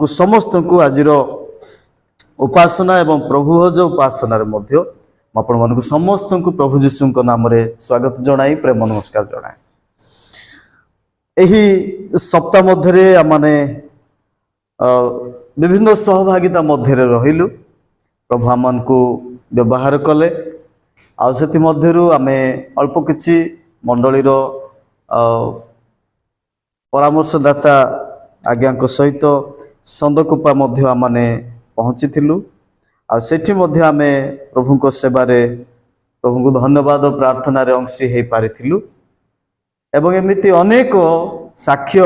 आपनको समस्त को आज उपासना एवं प्रभु भोज उपासना आपण समस्त को प्रभु जीशु नाम रे स्वागत जनाई प्रेम नमस्कार जनाए। यही सप्ताह मध्य आमने विभिन्न सहभागिता मध्य रहिलु प्रभु आमन को व्यवहार कले आति मध्यरु आमे अल्प किछि मंडलीर परामर्शदाता आज्ञा सहित संदकूपा मध्य आमने पहुँची आठी मध्य आमे प्रभु को सेवारे प्रभु को धन्यवाद प्रार्थना रे अंशी हे पारिथिलु एवं एमिति अनेक साक्ष्य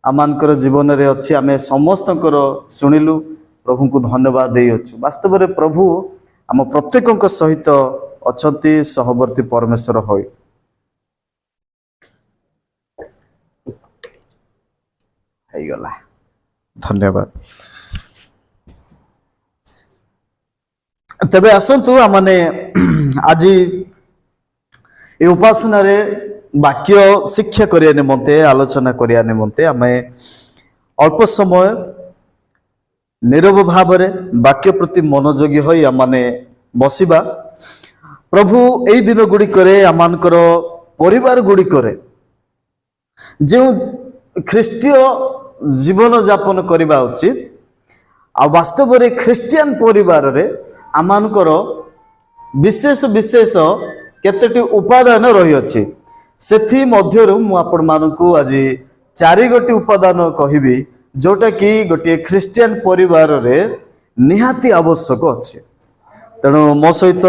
आमानकर जीवन रे अछि। आमे समस्तकर सुनिलु प्रभु को धन्यवाद दे अच्छु। वास्तव रे प्रभु आम प्रत्येक सहित अछंती सहवर्ती परमेश्वर होय। गला धन्यवाद। तबे आसंतु आमने आज ये उपासना रे वाक्य शिक्षा करिया निमंते आलोचना करिया निमंते आमे अल्प समय नीरव भाव रे वाक्य प्रति मनोयोगी होई आमने बसिबा। प्रभु एई दिन गुडी करे आमानकर परिवार गुडी करे जे ख्रीष्टीय जीवन यापन करबा उचित आ वास्तव रे ख्रिस्टियन परिवार रे आमानकर विशेष विशेष केतेटी उपादान रही अछि। सेथि मध्यरु मु आपण मानकु आज 4 गोटी उपादान कहिबी जोटा कि गोटे ख्रिस्टियन परिवार रे निहाती आवश्यक अछि। तेणु मो सहित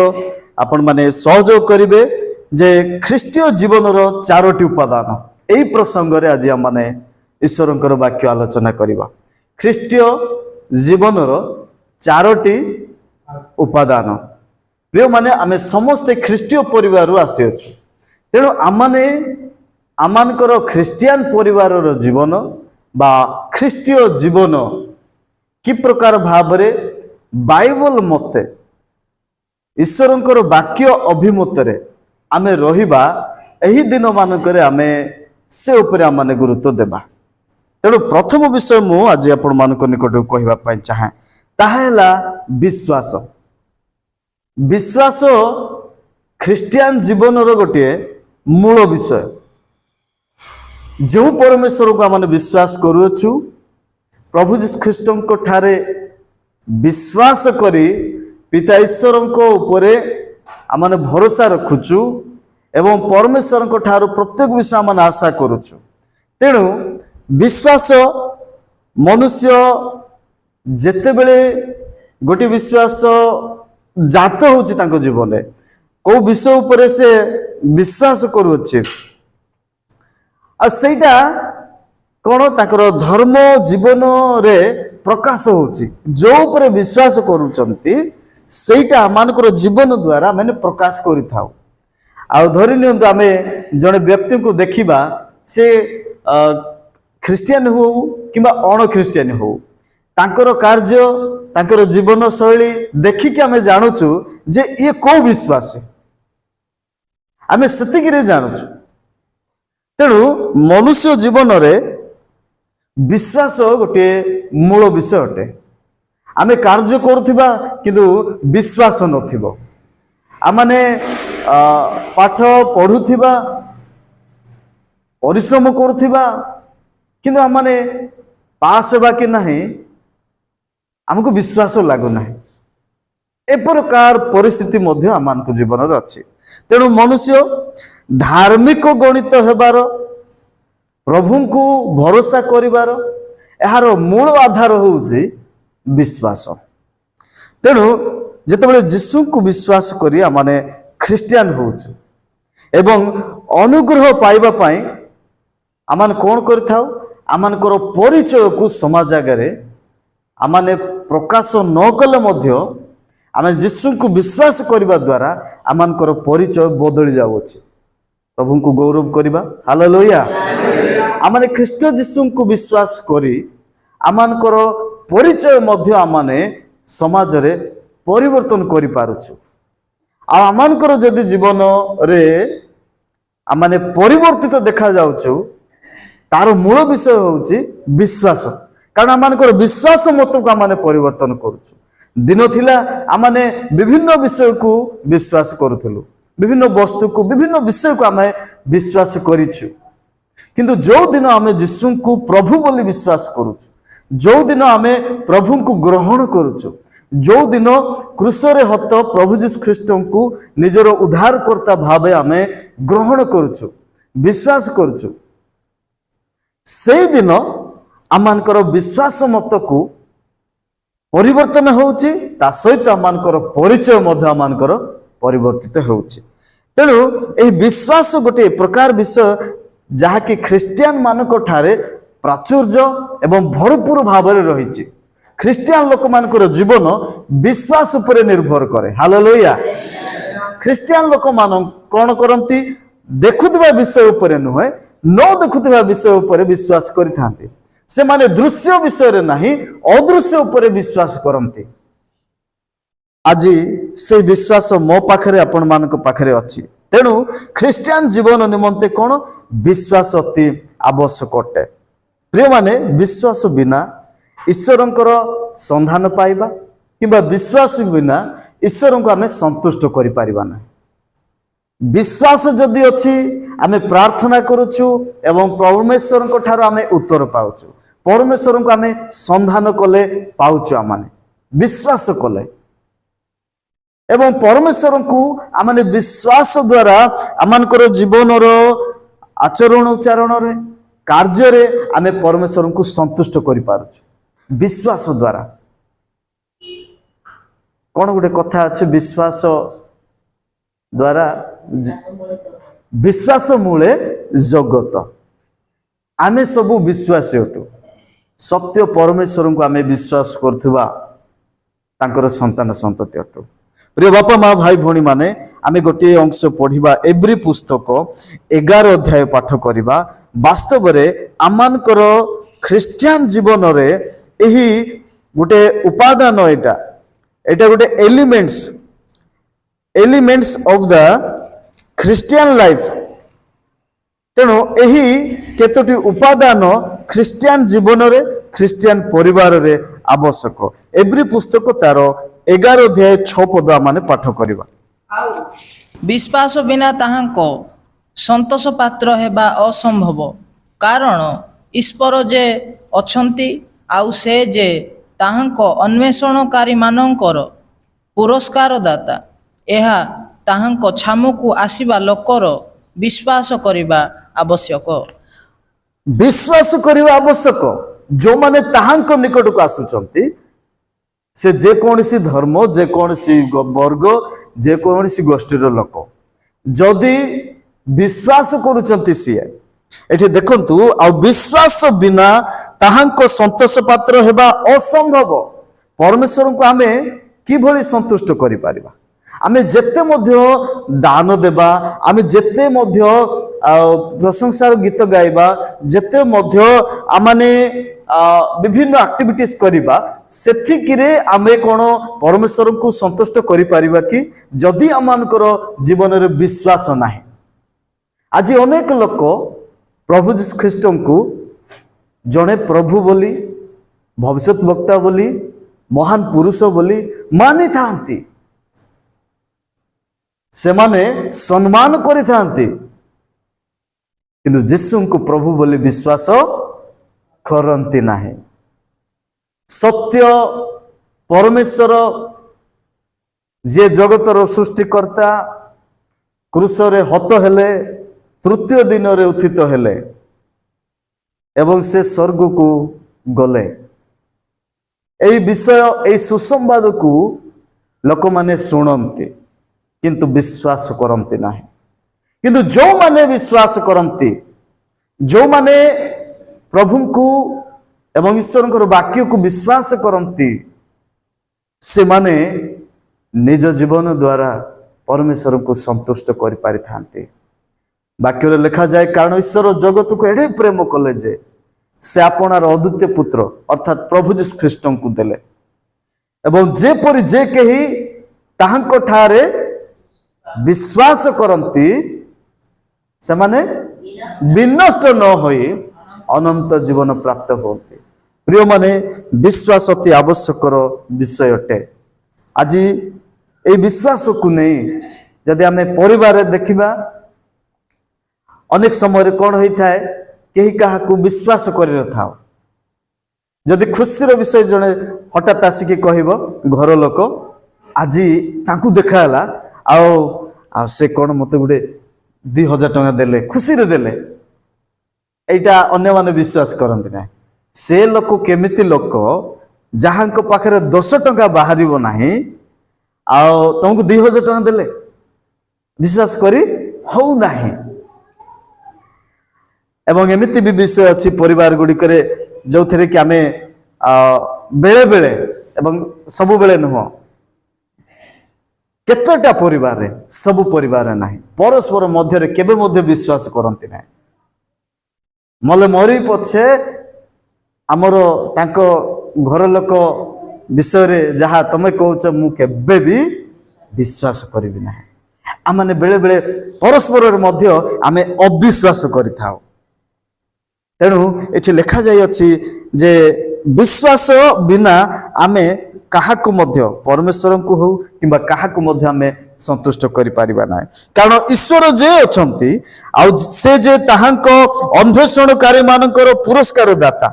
आपण माने सहयोग करिवे जे ख्रिस्टीय जीवन रो 4टी उपादान एई प्रसंग रे आज माने ईश्वरंकर वाक्य आलोचना करिबा। ख्रिस्टीय जीवन रो 4टी उपादान प्रिय माने आमे समस्त ख्रिस्टीय परिवार रो आसी अछि। तेणु आमाने आमानकर ख्रिस्टियन परिवार रो जीवन बा ख्रिस्टीय जीवन कि प्रकार भाव रे बाइबल मते ईश्वरंकर वाक्य अभिमत रे आमे रहिबा एही दिन मानकरे आमे से ऊपर आमाने गुरुत्व देबा। तेणु प्रथम विषय मु आज आपण मानक निकट कहबा पई चाहे ताहेला विश्वास। विश्वास ख्रिस्टियन जीवन रो गोटे मूल विषय। जो परमेश्वर को आमने विश्वास करूछु प्रभु जीशु ख्रीष्ट को ठारे विश्वास करी पिता ईश्वर को ऊपर आमने भरोसा रखुछु एवं परमेश्वर को ठारो प्रत्येक विषय आमने आशा करूछु। तेणु विश्वास मनुष्य जेते बेले गोटे विश्वास जात होछि तांको जीवन रे को विषय ऊपर से विश्वास करूछि आ सेटा कोन ताकर धर्म जीवन रे प्रकाश होछि। जो ऊपर विश्वास करूचंती सेटा मानकर जीवन द्वारा माने प्रकाश करिथाउ। आ धरि नियंतु आमे जने व्यक्ति को देखिबा से ख्रिस्टियन हो किबा अण ख्रिस्टियन हो तांकर कार्य तांकर जीवन शैली देखि के आमे जानुचु जे ये को विश्वासी आमे सतिगिरे जानुचु। तेणु मनुष्य जीवन रे विश्वास गोटे मूल विषय अटे। आमे कार्य करुथिबा किंतु विश्वास नथिबो आमाने पाठ पढुथिबा परिश्रम करुथिबा किंतु आमाने पास हेबा कि नहीं हमको विश्वास लागु नहीं। ए प्रकार परिस्थिति मध्य आमानक जीवन रे अछि। तेणु मनुष्य धार्मिक गणित हेबार प्रभु को भरोसा करिवार एहार मूल आधार होउछि विश्वास। तेणु जेतेबेले यीशु को विश्वास करी आमाने ख्रिस्टियन होउछु एवं अनुग्रह पाइबा पई आमान कोन करथाउ आमानकर परिचय को समाज आगे आमाने प्रकाश न कले मध्य आमे यीशु को विश्वास करिबा द्वारा आमानकर परिचय बदली जाउछि। प्रभु को गौरव करिबा हालेलुया। आमाने ख्रीष्ट यीशु को विश्वास करी आमानकर परिचय मध्य आमाने समाज रे परिवर्तन करि पारुछु। आ आमानकर जदि जीवन रे आमाने परिवर्तित देखा जाउछु तार मूल विषय होउछि विश्वास। कारण आम विश्वास मत को आम परिवर्तन करुचु दिन थिला आम विभिन्न विषय को विश्वास करूँ विभिन्न वस्तु को विभिन्न विषय को आम विश्वास करिछु किंतु जो दिन आम यीशु को प्रभु बोली विश्वास करुचु जो दिन आम प्रभु को ग्रहण करुचु जो दिन क्रूसरे हत प्रभु जीशु ख्रीष्ट को निजर उद्धारकर्ता भावे आम ग्रहण करुचु विश्वास करुचु से दिन आमानकर विश्वास मत को परिवर्तन होउची ता सहित आमानकर परिचय मध्य आमानकर परिवर्तित होउची तेणु एही विश्वास गोटे प्रकार विषय जहाँकि ख्रिस्टियान मानक ठारे प्राचुर्य एवं भरपूर भाव रही ख्रिस्टियान लोक मानकर जीवन विश्वास उपरे निर्भर करे हालेलुया ख्रिस्टियान लोक मान कौन करती देखुवा विषय उपरे नुहे न देखुवा विषय उपरे विश्वास करिथांती से माने दृश्य विषय नहीं अदृश्य उपरे विश्वास करती आज से विश्वास मो पाखरे आपण मानक पाखरे अछि तेणु ख्रिस्टियान जीवन निमंते कौन विश्वास अति आवश्यक अटे प्रिय माने विश्वास बिना ईश्वरंकर संधान पाइबा किंबा विश्वास बिना ईश्वर को आमे संतुष्ट करि परिबा ना विश्वास जदि अछि आमे प्रार्थना करूछु एवं परमेश्वर को ठारो आमे उत्तर पाउछु परमेश्वर को आमे संधान कले पाउछु आमाने विश्वास कले एवं परमेश्वर को आमाने विश्वास द्वारा आमानकर जीवन रो आचरण उच्चारण रे कार्य रे आमे परमेश्वर को संतुष्ट करि पारुछु विश्वास द्वारा कौन गोटे कथा अच्छे विश्वास द्वारा विश्वास मूले जगत आमे सबू विश्वासी अटु सत्य परमेश्वर को आमे विश्वास करथुवा तांकर संतान संतति अटु प्रिय बापा माँ भाई भौणी माने आमे गोटे अंश पढ़िबा एव्री पुस्तक 11 अध्याय पाठ करिबा वास्तव रे आमानकर ख्रिस्टियान जीवन रे एही गोटे उपादान एटा गोटे elements of the Christian life तेणु एही केतोटी उपादान ख्रिस्टियन जीवन रे ख्रिस्टियन परिवार रे आवश्यक एव्री पुस्तक तार 11 अध्याय 6 पद माने पाठ करिबा विश्वास बिना ताहांको संतोष पात्र हेबा असंभव कारण ईश्वर जे अछंती आउ से जे ताहांको अन्वेषणकारी मानंकर पुरस्कार दाता एहा ताहांको छामुकु आसीबा लोकर विश्वास करिबा आवश्यक जो माने ताहांको निकट को आसुचंती से जे कोनसी धर्म जे कोनसी वर्ग जे कोनसी गोष्ठीर लोक जदि विश्वास करूचंती सिए एठी देखंतु आ विश्वास बिना ताहांको संतोष पात्र हेबा असंभव परमेश्वर को आमे कि भली संतुष्ट करि परिबा आमे जेते मध्य दान देबा आमे जेते मध्य प्रशंसार गीत गाइबा जेते मध्य आमाने विभिन्न एक्टिविटीज करिबा सेथिकिरे आमे कोन परमेश्वर को संतुष्ट करि परिबा कि जदि आमानकर जीवन रे विश्वास नाही आज अनेक लोक प्रभु जीशु ख्रीष्ट को जड़े प्रभु बोली भविष्यत वक्ता बोली महान पुरुष बोली मानी थांती से माने सम्मान करि थांती किंतु जीशु को प्रभु बोली विश्वास करंती नाही सत्य परमेश्वर जे जगतर सृष्टिकर्ता क्रूसरे हत हेले तृतीय दिन रे उत्थित हेले एवं से स्वर्ग को गले एई विषय एई सुसंवाद को लोक माने सुनंती किंतु विश्वास करंती नाही किंतु जो माने विश्वास करंती जो माने प्रभु को एवं ईश्वर को वाक्य को विश्वास करंती से माने निज जीवन द्वारा परमेश्वर को संतुष्ट कर पारि थांती वाक्य लिखा जाए कारण ईश्वर जगत को एडे प्रेम कले जे से आपनार अद्वितीय पुत्र अर्थात प्रभु जीशु ख्रीष्ट को देले एवं जेपरि जे केही ताहांको ठारे विश्वास करंती से माने विनष्ट न होई अनंत जीवन प्राप्त होती प्रिय माने विश्वास अति आवश्यकर विषय अटे। आज ये विश्वास को नहीं जदि आम परिवार देखा अनेक समय कौन होता है कहीं क्या विश्वास कर जदि खुशीर विषय जड़े हठात आसिक कह घर लोक आज तांकू देखाला आ से कौन मत गोटे 2000 टंका देले खुशी रे देले एटा अन्य माने विश्वास करते ना से लोक केमिति लोक जहां पाखे 10 टंका बाहर ना तुमको 2000 टंका देले विश्वास करी हो नाही। एवं एमिति भी विषय अच्छी परिवार गुड़िक जो थे कि आम बेले बेले एवं सबु बेले नुह केतेटा परिवार रे सबु परिवार नाही परस्पर मध्य केबे मध्य विश्वास करती ना मले मरी पछे आमर तांको घर लोक विषय रे जहा तमे कहउछ मु केबे भी विश्वास करिवि ना आमने बेले बेले परस्पर मध्य आमे अविश्वास करिथाउ। तेणु ये लिखा जाइए जे विश्वास बिना आमे काहाकु मध्य परमेश्वर को हो किंबा काहाकु मध्य आमे संतुष्ट करि परिबा ना कारण ईश्वर जे अछंती आ से जे ताहांको अन्वेषणकारी मानकर पुरस्कार दाता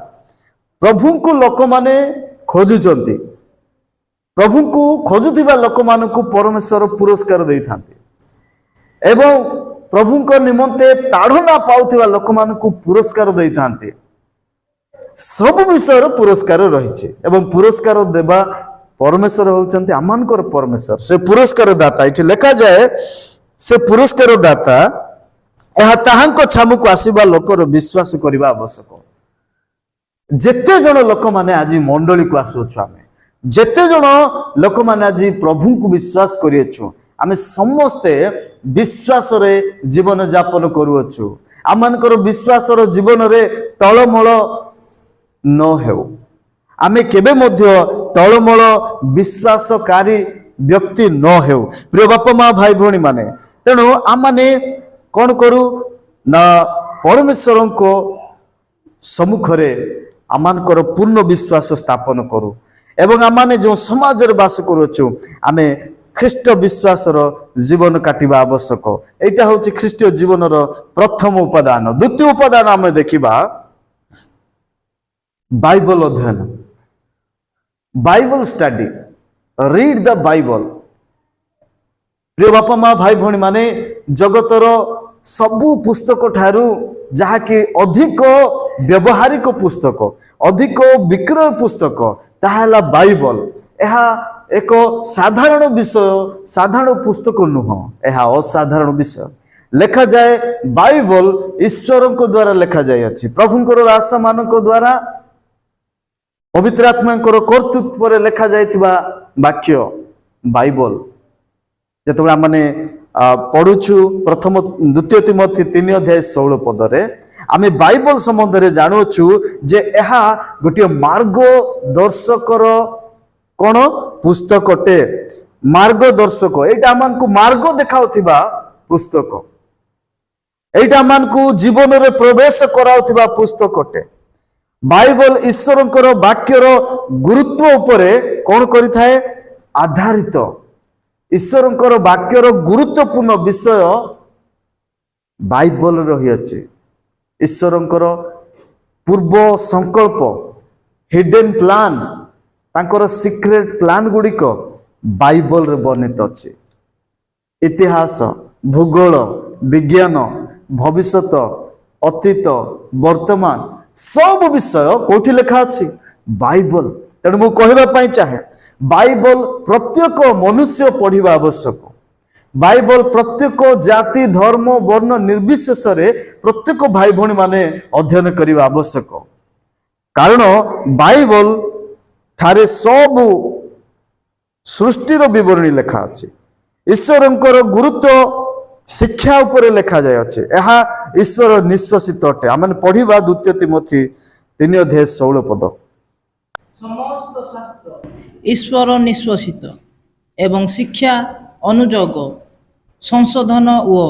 प्रभु को लोक माने खोजुचंती प्रभु को खोजुथिबा लोक मानकु परमेश्वर पुरस्कार देई थांती एवं प्रभु निमंते ताड़ना पाउथिबा लोक मानकु पुरस्कार देई थांती सब विषय पुरस्कार रही एवं पुरस्कार देवा परमेश्वर होउचंती आमानकर परमेश्वर से पुरस्कार दाता इठी लिखा जाए से पुरस्कार दाता यह ताहांको छामुको आसीबा लोकर विश्वास करिबा आवश्यक। जेते जण लोक माने आज मंडली को आसुछु आमे जेते जण लोक माने आज प्रभु को विश्वास करिएछु आमे समस्ते विश्वास रे जीवन यापन करूछु आमानकर विश्वास रो जीवन रे टळमळ न हेउ आमे केबे मध्य टळमळ विश्वासकारी व्यक्ति न हेउ। प्रिय बापा माँ भाई भौणी माने तेणु आमाने कौन करू ना परमेश्वर को सम्मुख रे आमानकर पूर्ण विश्वास स्थापन करू एवं आमाने जो समाज रे बास करूछु आमे ख्रीष्ट विश्वास जीवन काटिबा आवश्यक। एटा होछि ख्रीष्टीय जीवन प्रथम उपादान। द्वितीय उपादान आमे देखिबा बाइबल अध्ययन Bible study read the Bible. प्रिय बापा माँ भाई भौणी माने जगतर सबु पुस्तक ठारू जहाँकि अधिक व्यवहारिक पुस्तक अधिक विक्रय पुस्तक ताहा बाइबल। यह एक साधारण विषय साधारण पुस्तक नुह यह असाधारण विषय लिखा जाए बाइबल ईश्वर को द्वारा लिखा जाए प्रभुंकर दास मान द्वारा पवित्र आत्मा कर्तृत्व लिखा जाइथिबा वाक्य बाइबल जेतबे माने पढ़ुछु प्रथम द्वितीय तिमोथी 3:16 पदरे आमे बाइबल संबंध रे जानुछु जे एहा गोटे मार्गदर्शकर कोन पुस्तक अटे मार्गदर्शक एटा आमान को मार्ग देखाउथिबा पुस्तक एटा आमान को जीवन रे प्रवेश कराउथिबा पुस्तक अटे। बाइबल ईश्वरंकर वाक्यर गुरुत्व उपरे कौन करिथाए आधारित ईश्वरंकर वाक्यर गुरुत्वपूर्ण विषय बाइबल रही अछि। ईश्वरंकर पूर्व संकल्प हिडन प्लान तांकर सीक्रेट प्लान गुड़िक बाइबल रे वर्णित अछि। इतिहास भूगोल विज्ञान भविष्यत अतीत वर्तमान सब विषय कोठी लिखा अछि बाइबल। तेणु मु कहबा पई चाहे बाइबल प्रत्येक मनुष्य पढ़िबा आवश्यक। बाइबल प्रत्येक जाति धर्म वर्ण निर्विशेष रे प्रत्येक भाई भौणी माने अध्ययन करिबा आवश्यक कारण बाइबल ठारे सब सृष्टिर विवरणी लिखा अछि। ईश्वरंकर गुरुत्व शिक्षा उपरे लिखा जाय अछि। एहा ईश्वर निष्पसित अटे। आमने पढ़िबा द्वितीय तिमोथी 3:16 पद। समस्त शास्त्र ईश्वर निष्पसित एवं शिक्षा अनुजोग संशोधन ओ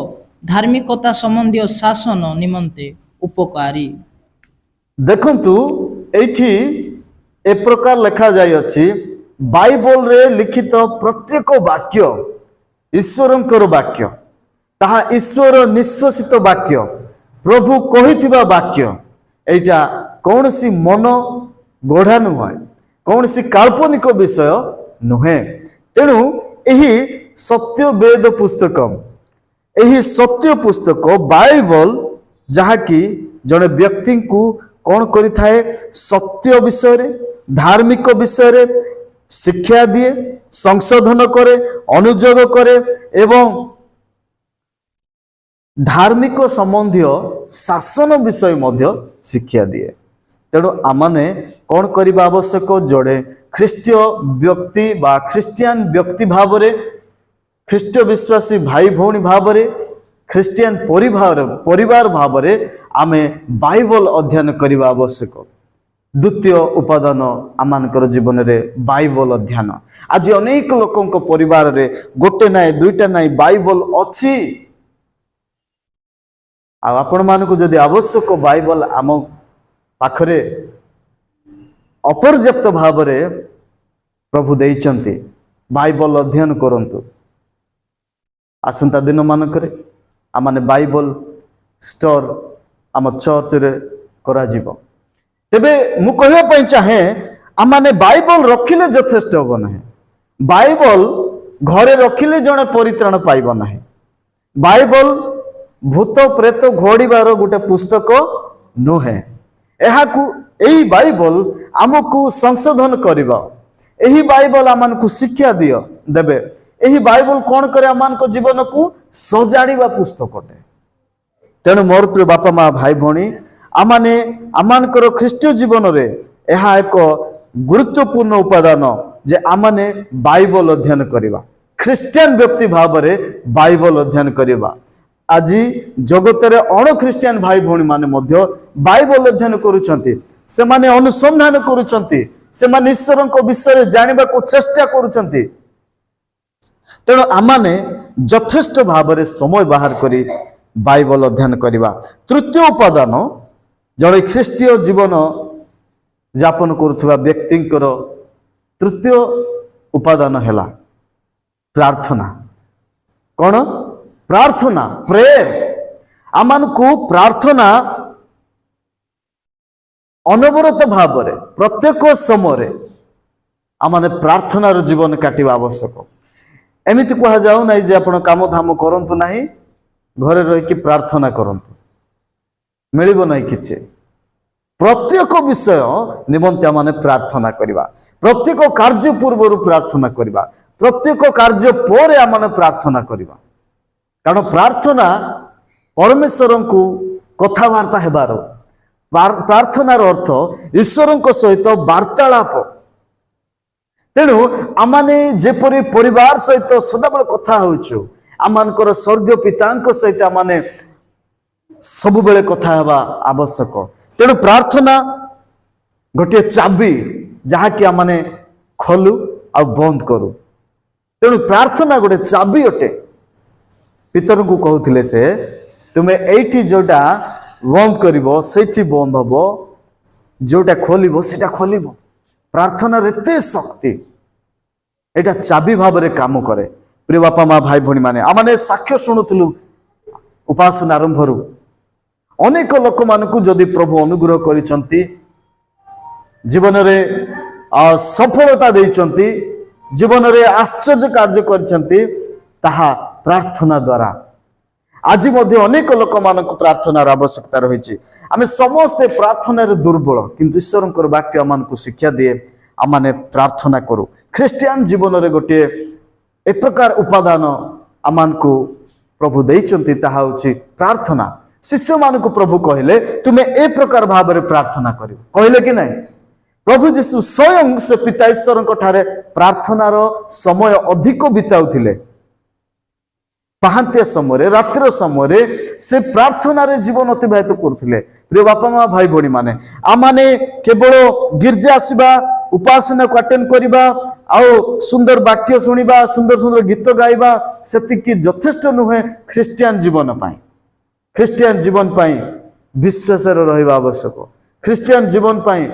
धार्मिकता संबंधी शासन निमंते उपकारी। देखंतु एठी ए प्रकार लिखा जाइए बाइबल रे लिखित प्रत्येक वाक्य ईश्वरंकर वाक्य ताहा ईश्वर निश्वसित वाक्य प्रभु कहिथिबा वाक्य एटा कौन सी मन गढ़ा नुहे कौन सी काल्पनिक विषय नुहे तेणु यही सत्य वेद पुस्तक यही सत्य पुस्तक बाइबल जहाँकि जड़े व्यक्ति को कौन करिथाए सत्य विषय रे धार्मिक विषय रे शिक्षा दिए संशोधन करे अनुयोग करे एवं धार्मिक संबंधी शासन विषय मध्य शिक्षा दिए तेणु आमने कौन करबा आवश्यक जोड़े ख्रीष्टीय व्यक्ति बा ख्रीस्टियन व्यक्ति भाव रे ख्रीष्टीय विश्वासी भाई भौणी भाव रे ख्रीस्टियन परिवार भाव रे आमे बाइबल अध्ययन करबा आवश्यक द्वितीय उपादान आमानकर जीवन रे बाइबल अध्ययन आज अनेक लोकंक परिवार रे गोटे नाई दुईटा नाई बाइबल अछि आपण मानकु जदि आवश्यक बाइबल आम पाखरे अपर्याप्त भाव रे प्रभु देइचंती बाइबल अध्ययन करंतु आसंता दिन मानकरे आमाने बाइबल स्टोर आम चर्च रे करा जीवो तेबे मु कहया पई चाहे आमाने बाइबल रखिले यथेष्ट हो नाही बाइबल घरे रखिले जणे परित्राण पाइबो नाही बाइबल भूत प्रेत घोड़ीबार गोटे पुस्तक नुहे एहाकू एही बाइबल आमको संशोधन करिबा एही बाइबल आमानकु शिक्षा दियो देबे एही बाइबल कोन करे आमानको जीवन को सजाड़ीबा पुस्तकटे तेणु मोर प्रिय बापा माँ भाई भौणी आमाने आमानकर ख्रीष्टीय जीवन रे एहा एक गुरुत्वपूर्ण उपादान जे आमाने बाइबल अध्ययन करिबा ख्रीस्टियन व्यक्ति भाव रे बाइबल अध्ययन करिबा आज जगत रे अण ख्रीस्टियन भाई भौणी माने मध्य बाइबल अध्ययन करूछंती से माने अनुसंधान करूछंती से माने ईश्वरक विषय जानिबा को चेष्टा करूछंती तेणु आमाने यथेष्ट भाव रे समय बाहर करी बाइबल अध्ययन करिबा तृतीय उपादान जड़े ख्रीष्टीय जीवन यापन करुवा व्यक्तिंकर तृतीय उपादान हैला प्रार्थना कौन प्रार्थना प्रेयर आमान को प्रार्थना अनवरत भाव रे प्रत्येक समय आमाने प्रार्थनार जीवन काटिबा आवश्यक एमिति कहा जाऊ ना जे आपण काम धाम करंतु नाही घरे रही कि प्रार्थना करंतु मिलिबो नाही किछि प्रत्येक विषय निमंते माने प्रार्थना करिबा प्रत्येक कार्य पूर्व प्रार्थना करिबा प्रत्येक कार्य पर आमने प्रार्थना करिबा कारण प्रार्थना परमेश्वर को कथावार्ता हेबार प्रार्थनार अर्थ ईश्वर सहित वार्तालाप तेणु आमाने जेपरि परिवार सहित सदाबेले कथा होउछु आमानकर स्वर्गीय पितांक सहित आमाने सब बेले कथा हेबा आवश्यक तेणु प्रार्थना गोटे चाबी जहाँकि आमाने खोलु आ बंद करू तेणु प्रार्थना गोटे चाबी अटे पितर को कहूथिले से तुमे एठी जोटा बंद करिवो सेठी बंद हबो जोटा खोलिवो सेटा खोलिवो प्रार्थना एते शक्ति एटा चाबी भाव रे काम करे प्रिय बापा माँ भाई भौणी माने आमाने साक्ष्य शुणुथुलु उपासना आरंभरू अनेक लोक मानकु जदि प्रभु अनुग्रह करिसंती जीवन रे सफलता देइचंती जीवन रे आश्चर्य कार्य करिसंती ताहा प्रार्थना द्वारा आज मध्य अनेक लोक मानक प्रार्थनार आवश्यकता रही आमे समस्ते प्रार्थना रे दुर्बल किंतु ईश्वरंकर वाक्य आमानकु शिक्षा दिए आमाने प्रार्थना करू ख्रीस्टियन जीवन रे गोटे एक प्रकार उपादान आमानकु प्रभु देइचंती ताहा होछि प्रार्थना शिष्य मानकु प्रभु कहले तुमे ए प्रकार भाव रे प्रार्थना करियो कहले कि नहीं प्रभु यीशु स्वयं से पिता ईश्वरंक ठारे प्रार्थनार समय अधिक बिताउथिले पहांतिया समय रात्र समय से प्रार्थना रे जीवन अतिबाहित करथिले प्रिय बापा माँ भाई भौणी माने आमाने केवल गिरजा आसीबा उपासना को अटेंड करिबा आउ सुंदर वाक्य सुनिबा सुंदर सुंदर गीत गाइबा सेतिकी यथेष्ट नुहे ख्रीस्टियन जीवन पाई ख्रीस्टियन जीवन पाई विश्वास रहिबा आवश्यक ख्रीस्टियन जीवन पाई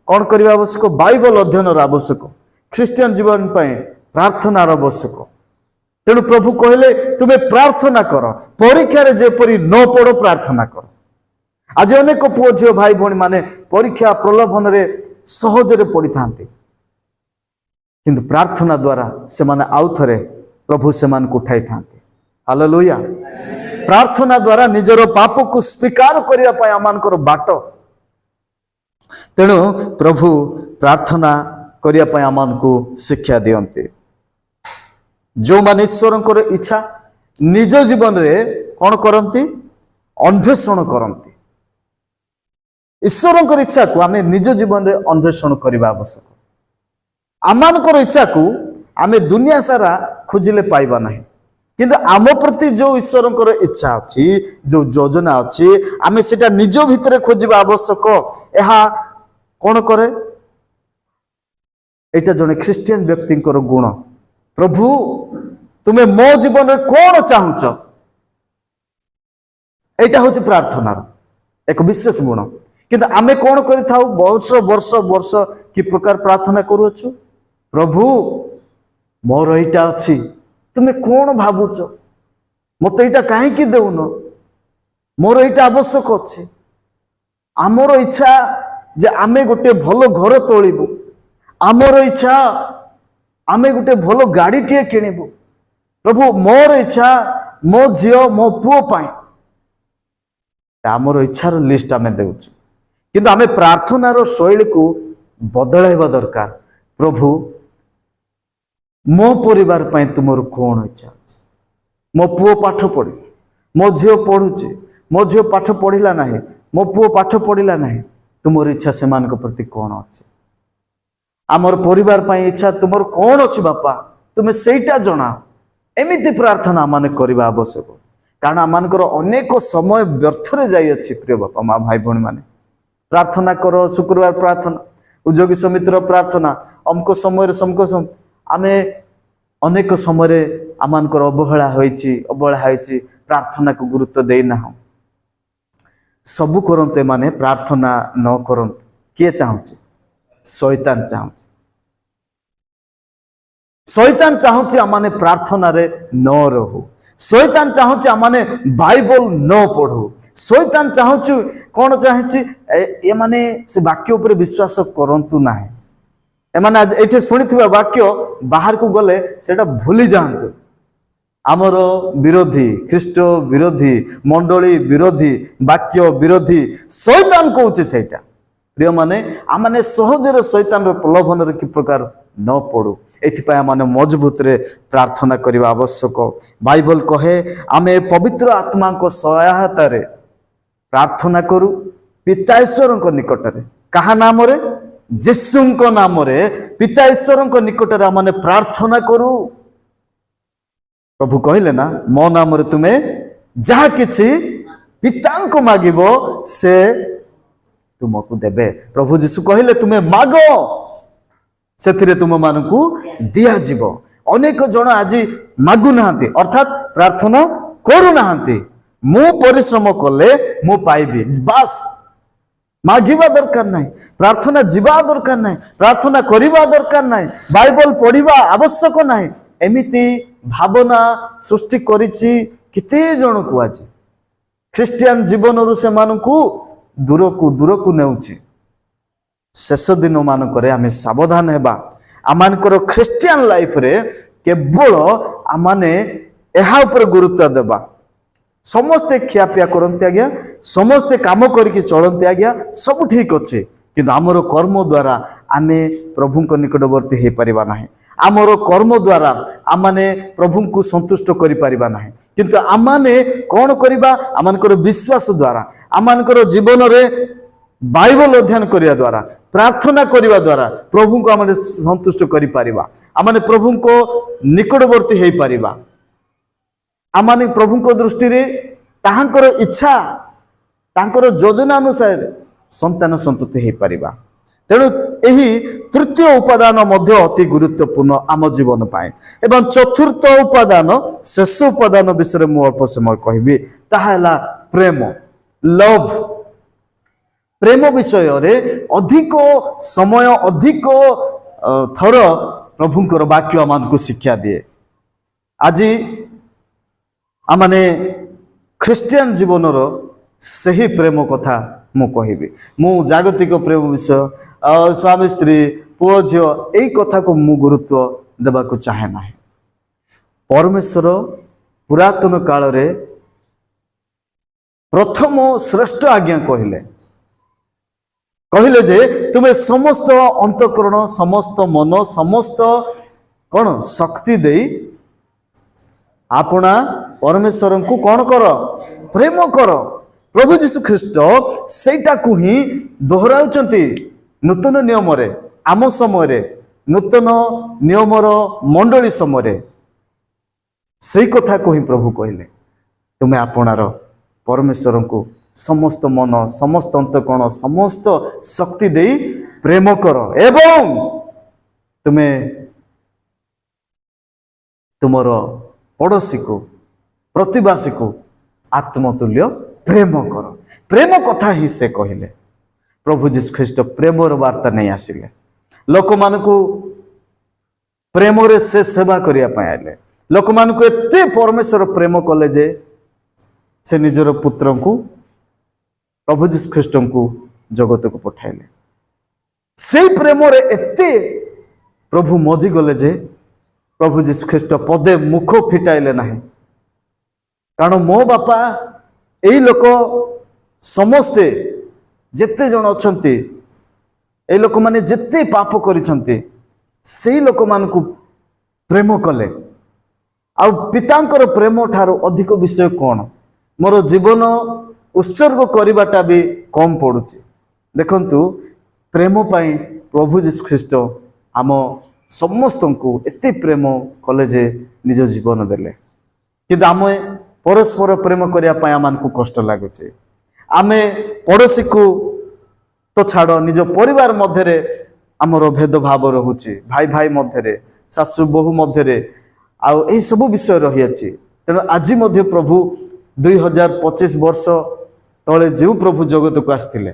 कौन करने आवश्यक बाइबल अध्ययन आवश्यक ख्रीस्टियन जीवन पर प्रार्थनार आवश्यक तेणु प्रभु कहले तुम्हें प्रार्थना कर परीक्षा जेपरी न पड़ प्रार्थना कर आज अनेक पुओ झील भाई भौणी माने परीक्षा प्रलोभन रे सहजरे पड़ी था किंतु प्रार्थना द्वारा से माने आउ थरे प्रभु से मान को उठाई था हालेलुया प्रार्थना द्वारा निजर पाप को स्वीकार करने आमानकर बाट तेणु प्रभु प्रार्थना करने आमान को शिक्षा दियंते जो मान ईश्वर इच्छा निज जीवन रे कौन करती अन्वेषण करती ईश्वर इच्छा को आम निज जीवन रे अन्वेषण करने आवश्यक आमानकर इच्छा को आम दुनिया सारा खोजिले पाइबा नहीं किंतु आम प्रति जो ईश्वर इच्छा अच्छी जो योजना अच्छी आम सेटा निज भितर खोजा आवश्यक यह कौन करे एटा जने ख्रीस्टियन व्यक्ति गुण प्रभु तुम्हें मो जीवन में कौन चाहूच एटा हूँ प्रार्थना एक विशेष गुण किंतु आमे कौन करि थाउ वर्ष वर्ष वर्ष कि प्रकार प्रार्थना करूछु प्रभु मोर एटा अछि तुम्हें कौन भावुच मत एटा काहे कि देउन मोर एटा आवश्यक अछि आमर इच्छा जे आमे गोटे भलो घर तोलिबु आमर इच्छा आमे गोटे भलो गाड़ी टे किनिबु प्रभु मोर इच्छा मो झियो मो पुओ पाई आमर इच्छार लिस्ट आमे देउछु किंतु आमे प्रार्थनार शैली को बदलाइबा दरकार प्रभु मो परिवार पाई तुमर कौन इच्छा अछि मो पुओ पाठ पढ़ी मो झियो पढ़ुचे मो झियो पाठ पढ़िला नाही मो पुओ पाठ पढ़िला नाही तुमर इच्छा सेमान को प्रति कौन अछि आमर परिवार पाई इच्छा तुमर कौन अछि बापा तुमे सेटा जणा एमिति प्रार्थना माने करबा आवश्यक कारण आमानकर अनेक समय व्यर्थ रे जाई अछि प्रिय बापा माँ भाई भौणी माने प्रार्थना करो शुक्रवार प्रार्थना उद्योगी समितिर प्रार्थना अमको समय आमे अनेक समय आमानकर अवहेला होइछि प्रार्थना को गुरुत्व देना सबु करते माने प्रार्थना न करते किए चाहूचे शैतान चाहूचे आमाने प्रार्थना रे न रहू शैतान चाहूचे आमाने बाइबल न पढ़ू शैतान चाहूचे कौन चाहे ए माने से वाक्य उपर विश्वास करंतु ना ए माने एठे सुनिथिबा वाक्य बाहर को गले सेटा भूली जांतु आमर विरोधी ख्रीष्ट विरोधी मंडली विरोधी वाक्य विरोधी शैतान कहूचे सेटा प्रिय माने आमाने सहजरे शैतान प्रलोभन रे कि प्रकार न पड़ू एथिपाई आमाने मजबूत रे प्रार्थना करबा आवश्यक बाइबल कहे आमे पवित्र आत्मा को सहायता रे प्रार्थना करू पिता ईश्वर निकट रे कहा नाम रे यीशु नाम रे पिता ईश्वर निकट रे आमाने प्रार्थना करू प्रभु कहले ना मो नाम रे तुमे जहा किछि पिता को मागिबो से तुमको देबे प्रभु यीशु कहले तुमे मागो सेथिरे तुम मानकू दिया जीवो अनेक जन आज मागु नाहांती अर्थात प्रार्थना करू नाहांती मु परिश्रम कले मु पाइबी बस मागिबा दरकार नहीं प्रार्थना जीवा दरकार नहीं प्रार्थना करिबा दरकार नहीं बाइबल पढ़िबा आवश्यक नहीं एमिति भावना सृष्टि करिछि किते जन को आज ख्रीस्टियन जीवन रु से मानकू दूर को नेउछि शेष दिन मानक आमे सावधान हेबा आमानकर ख्रीस्टियन लाइफ रे केवल आमाने एहा ऊपर गुरुत्व देबा समस्ते खियापिया करते आज्ञा समस्ते काम करके चलते आज्ञा सब ठीक अच्छे किंतु आमर कर्म द्वारा आमे प्रभु को निकटवर्ती हो पारिबा नाही आमर कर्म द्वारा आमाने प्रभु को संतुष्ट करि पारिबा नाही किंतु आमाने कौन करिबा आमानकर विश्वास द्वारा आमानकर जीवन रे बाइबल अध्ययन करिया द्वारा प्रार्थना करिवा द्वारा प्रभु को आमाने संतुष्ट करि पारिबा आमाने प्रभु को निकटवर्ती हो पारिबा आमाने प्रभु को दृष्टि रे ताहांकर इच्छा ताहांकर योजना अनुसार संतान संतति हो पारिबा तेणु यही तृतीय उपादान मध्य अति गुरुत्वपूर्ण आम जीवन पाए एवं चतुर्थ उपादान शेष उपादान विषय मु अल्प समय कहबी ताहा प्रेम लव प्रेम विषय रे अधिक समय अधिक थर प्रभुंकर वाक्य आमको शिक्षा दिए। आज आमने ख्रिस्टियन जीवन सही प्रेम कथा मु कहबी। मु जागतिक प्रेम विषय स्वामी स्त्री पुओ झियो यही कथा को मु गुरुत्व देवा को चाहे ना। परमेश्वर पुरातन काल रे प्रथम श्रेष्ठ आज्ञा कहले जे तुम्हें समस्त अंतकरण समस्त मन समस्त कौन शक्ति दे आपना परमेश्वर को कौन कर प्रेम कर। प्रभु जीशु ख्रीस्ट सेटा को ही दोहराउचंती नूतन नियम रे आम समय नूतन नियमर मंडली समय से कथा को ही प्रभु कहले तुम्हें आपणार परमेश्वर को समस्त मन समस्त अंतकरण समस्त शक्ति दे प्रेम कर एवं तुम्हें तुमर पड़ोसी को प्रतिवासी को आत्मतुल्य प्रेम कर। प्रेम कथा ही से कहले। प्रभु जीशु ख्रीस्ट प्रेमर वार्ता नहीं आसिले लोक मान को प्रेम रे से सेवा करिया पाए आले। लोक मान को एते परमेश्वर प्रेम कले जे से निजर पुत्र को प्रभु जीशु ख्रीस्ट को जगत को पठाइले। से प्रेम रे एते प्रभु मजी गले जे प्रभु जीशु ख्रीस्ट पदे मुख फिटाइले नहीं। कारण मो बापा यही लोक समस्ते जेते जन अछंती ए लोक माने जेते पाप करिसंती सेही लोक मान को प्रेम कले। आ पितांकर प्रेम ठारो अधिक विषय कौन मोर जीवन उत्सर्ग करवाटा भी कम पड़ुची। देखंतु प्रेम पाई प्रभु जीशु ख्रीस्ट आम समस्त को एते प्रेम कले जे निज जीवन देले। कि आम परस्पर प्रेम करने आम को कष्ट लगुचे। आम पड़ोशी को तो छाड़ निज परिवार मध्य आमर भेदभाव रोचे भाई भाई मध्य सासु बहु मध्य आई सब विषय रही अछि। तेणु आज मध्य प्रभु 2025 वर्ष तले जो प्रभु जगत को आसते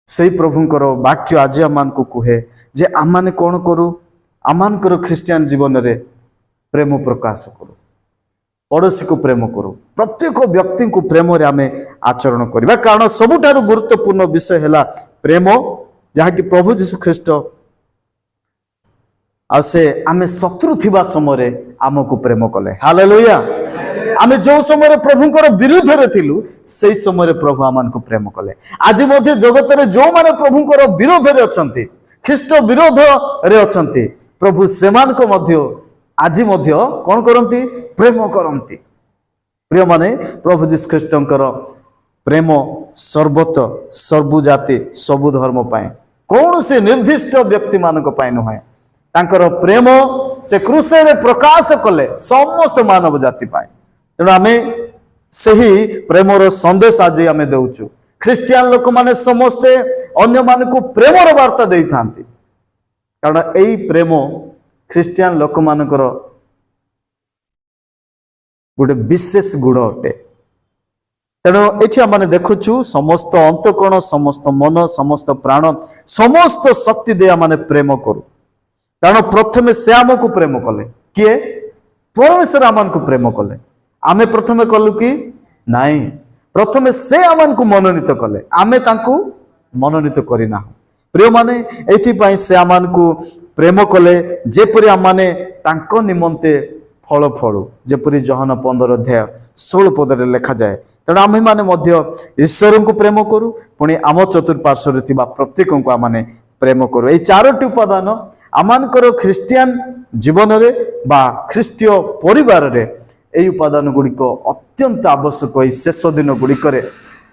से प्रभुंकर वाक्य आज आम को कहे जे आम मैंने कौन करूँ आमर ख्रिस्टियन जीवन रे प्रेम प्रकाश करूँ पड़ोशी को प्रेम करूँ प्रत्येक व्यक्ति को प्रेम रे आमे आचरण करवा। कारण सबुठारु गुरुत्वपूर्ण विषय है प्रेम जहाँ कि प्रभु जीशु ख्रीस्ट आसे आमे शत्रु थिबा समय आमको प्रेम कले। हालेलुया। आमे जो समय प्रभुंकर विरुद्ध रे थिलु से समय प्रभु आमान को प्रेम कले। आज मध्य जगत रे जो माने प्रभुंकर विरोध रे अछंती ख्रीस्ट विरोध रे अछंती प्रभु सेमान को मध्य आज मध्य कौन करती प्रेम करती। प्रिय माने प्रभु जीशु ख्रीष्टंकर प्रेम सर्वत सर्वु जाति सबु धर्म पाए कौन से निर्दिष्ट व्यक्ति मान नुहे। तांकर प्रेम से क्रूसे रे प्रकाश कले समस्त मानव जाति पाए। तेणु आमे सही प्रेमर संदेश आज आमे देउछु। ख्रिस्टियन लोक माने समस्ते अन्य मान को प्रेमर वार्ता देई थांती। कारण एई प्रेम ख्रिस्टियन लोक मानकर गोटे विशेष गुण अटे। तेणु ये आम देखुचु समस्त अंतकरण समस्त मन समस्त प्राण समस्त शक्ति दे आम प्रेम करूँ। कारण प्रथमे से आमको प्रेम कले किए परमेश्वर आम को प्रेम कले। आमे प्रथमे कलु कि नाई प्रथमे से आम को मनोनीत कले आमे तांको मनोनीत करना। प्रिय माने एथि से आम को प्रेम कले जेपरि आम माने तांको निमंते फल फलु जेपरि जहन 15 पद लिखा जाए। तेणु आम मैंने ईश्वर को प्रेम करूँ पुणी आम चतुर्पार्श्व प्रत्येक को आम प्रेम करूँ। ये 4टी उपादान आमानकर ख्रिस्टियन जीवन रे बा ख्रिस्टीय परिवार रे यही उपादान गुड़िक अत्यंत आवश्यक। शेष दिन गुड़िक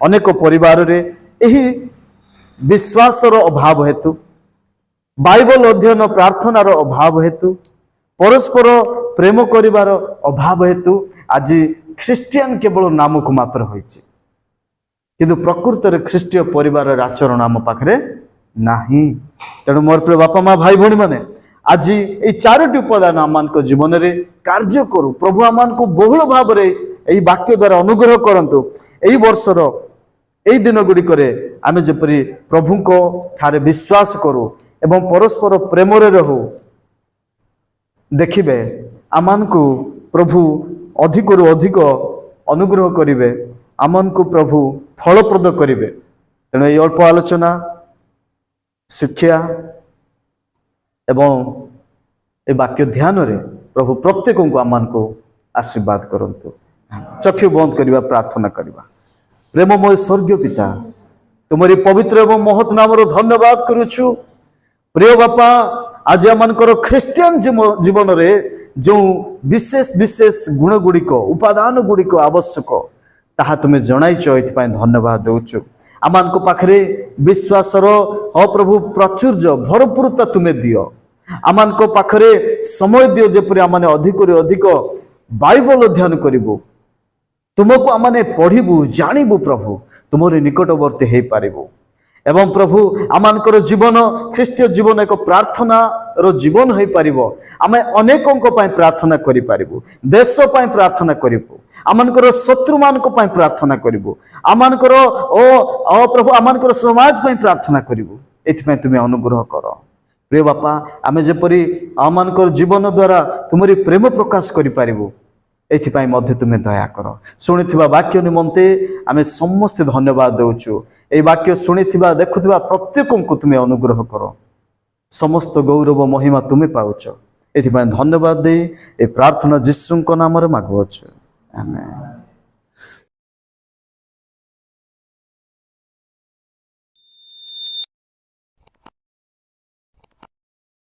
अनेक परिवार रे यही विश्वासर अभाव हेतु बाइबल अध्ययन प्रार्थनार अभाव हेतु परस्पर प्रेम करिवार अभाव हेतु आज ख्रिस्टियन केवल नाम को मात्र होइछि किंतु प्रकृत रे ख्रिस्टीय परिवार आचरण आम पाखरे नाही। तेणु मोर प्रिय बापा माँ भाई भौणी माने आज ये 4टी उपादान आम जीवन रे कार्य करूँ। प्रभु आम को बहुल भाव रे यही वाक्य द्वारा अनुग्रह करंतु। यही वर्षर এই দিন গুড়িকরে আমি যেপরি প্রভুঙ্ক ঠারে বিশ্বাস করু এবং পরস্পর প্রেমরে রহু ଦେଖିବେ ଆମମାନଙ୍କୁ ପ୍ରଭୁ ଅଧିକରୁ ଅଧିକ ଅନୁଗ୍ରହ କରିବେ, ଆମମାନଙ୍କୁ ପ୍ରଭୁ ଫଳପ୍ରଦ କରିବେ। ତେଣୁ ଏହି ଅଳ୍ପ ଆଲୋଚନା ଶିକ୍ଷା ଏବଂ ଏ ବାକ୍ୟ ଧ୍ୟାନରେ ପ୍ରଭୁ ପ୍ରତ୍ୟେକଙ୍କୁ ଆମମାନଙ୍କୁ ଆଶୀର୍ବାଦ କରନ୍ତୁ। ଚକ୍ଷୁ ବନ୍ଦ କରିବା, ପ୍ରାର୍ଥନା କରିବା। ପ୍ରେମମୟ ସ୍ୱର୍ଗୀୟ ପିତା, ତୁମରି ପବିତ୍ର ଏବଂ ମହତ୍ ନାମର ଧନ୍ୟବାଦ କରୁଛୁ। ପ୍ରିୟ ବାପା, आज आमर ख्रीस्टियन जीवन रे जो विशेष विशेष गुण गुड़िक उपादान गुड़िक आवश्यक ताहा तुम्हें जनाइच, ये धन्यवाद देउछु। आम पाखरे विश्वासर प्रभु प्राचुर्य भरपूरता तुम्हें दियो। आम पाखरे समय दियो जेपरि आम अधिक अधिक बाइबल अध्ययन करूँ, तुमको आम पढ़ू जानू प्रभु तुम निकटवर्ती हो पारू। एवं प्रभु आमर जीवन ख्रीष्टीय जीवन एक प्रार्थना रो जीवन हो पार। आम अनेकों प्रार्थना करूँ, देश प्रार्थना करूँ, आमर शत्रु मान प्रार्थना करूँ, आमर ओ प्रभु आमर समाज प्रार्थना करूँ। ये तुम्हें अनुग्रह कर प्रिय बापा, आम जपरी आमर जीवन द्वारा तुमरी प्रेम प्रकाश करूँ, एथिपाई मध्य तुम्हें दया कर। शुणिथिबा वाक्य निमंते आमे समस्त धन्यवाद देउछु। ए वाक्य शुणिथिबा देखुथिबा प्रत्येकं को तुम्हें अनुग्रह कर। समस्त गौरव महिमा तुम्हें पाउछ। एथिपाई धन्यवाद दे ए प्रार्थना यीशुଙ୍କ नाम रे मागुछु। आमेन।